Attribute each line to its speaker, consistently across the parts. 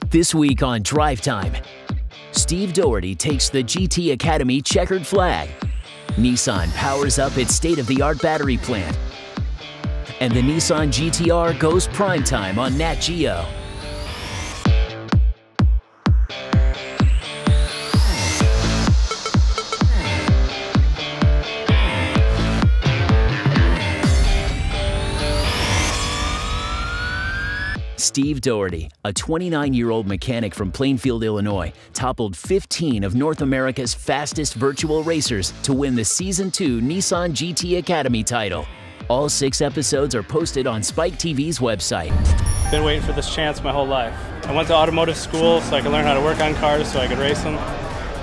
Speaker 1: This week on Drive Time, Steve Doherty takes the GT Academy checkered flag. Nissan powers up its state-of-the-art battery plant. And the Nissan GT-R goes primetime on Nat Geo. Steve Doherty, a 29-year-old mechanic from Plainfield, Illinois, toppled 15 of North America's fastest virtual racers to win the Season 2 Nissan GT Academy title. All 6 episodes are posted on Spike TV's website.
Speaker 2: Been waiting for this chance my whole life. I went to automotive school so I could learn how to work on cars so I could race them.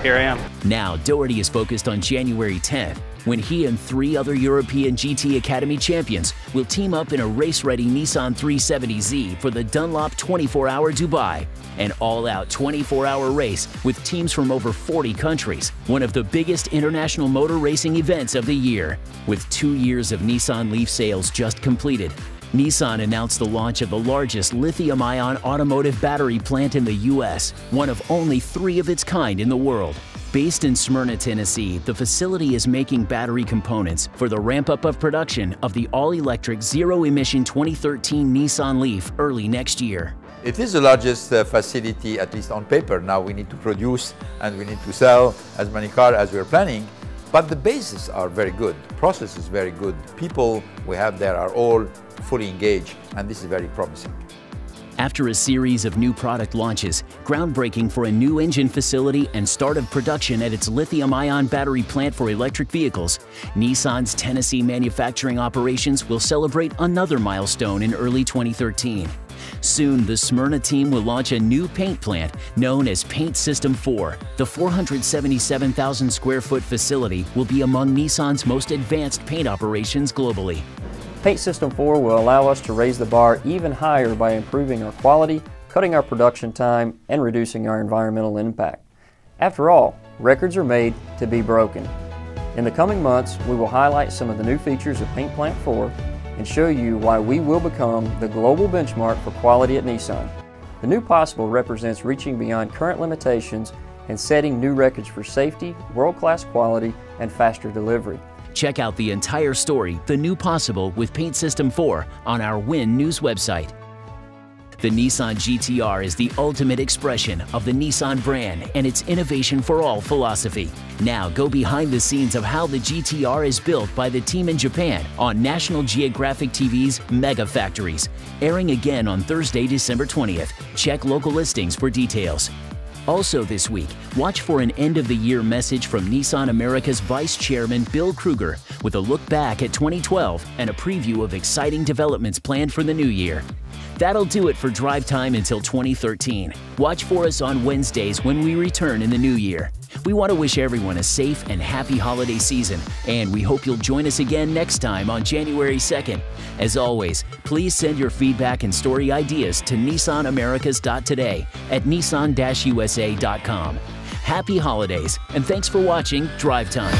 Speaker 2: Here I am.
Speaker 1: Now, Doherty is focused on January 10th, when he and 3 other European GT Academy champions will team up in a race-ready Nissan 370Z for the Dunlop 24-Hour Dubai, an all-out 24-hour race with teams from over 40 countries, one of the biggest international motor racing events of the year. With 2 years of Nissan Leaf sales just completed, Nissan announced the launch of the largest lithium-ion automotive battery plant in the U.S., one of only 3 of its kind in the world. Based in Smyrna, Tennessee, the facility is making battery components for the ramp-up of production of the all-electric zero-emission 2013 Nissan Leaf early next year.
Speaker 3: It is the largest facility, at least on paper. Now we need to produce and we need to sell as many cars as we're planning. But the bases are very good. The process is very good. People we have there are all fully engaged, and this is very promising.
Speaker 1: After a series of new product launches, groundbreaking for a new engine facility, and start of production at its lithium-ion battery plant for electric vehicles, Nissan's Tennessee manufacturing operations will celebrate another milestone in early 2013. Soon, the Smyrna team will launch a new paint plant known as Paint System 4. The 477,000 square foot facility will be among Nissan's most advanced paint operations globally.
Speaker 4: Paint System 4 will allow us to raise the bar even higher by improving our quality, cutting our production time, and reducing our environmental impact. After all, records are made to be broken. In the coming months, we will highlight some of the new features of Paint Plant 4 and show you why we will become the global benchmark for quality at Nissan. The new Possible represents reaching beyond current limitations and setting new records for safety, world-class quality, and faster delivery.
Speaker 1: Check out the entire story, The New Possible with Paint System 4, on our Win News website. The Nissan GT-R is the ultimate expression of the Nissan brand and its innovation for all philosophy. Now go behind the scenes of how the GT-R is built by the team in Japan on National Geographic TV's Mega Factories, airing again on Thursday, December 20th. Check local listings for details. Also this week, watch for an end-of-the-year message from Nissan America's Vice Chairman Bill Kruger with a look back at 2012 and a preview of exciting developments planned for the new year. That'll do it for Drive Time until 2013. Watch for us on Wednesdays when we return in the new year. We want to wish everyone a safe and happy holiday season, and we hope you'll join us again next time on January 2nd. As always, please send your feedback and story ideas to NissanAmericas.today at Nissan-USA.com. Happy holidays, and thanks for watching Drive Time.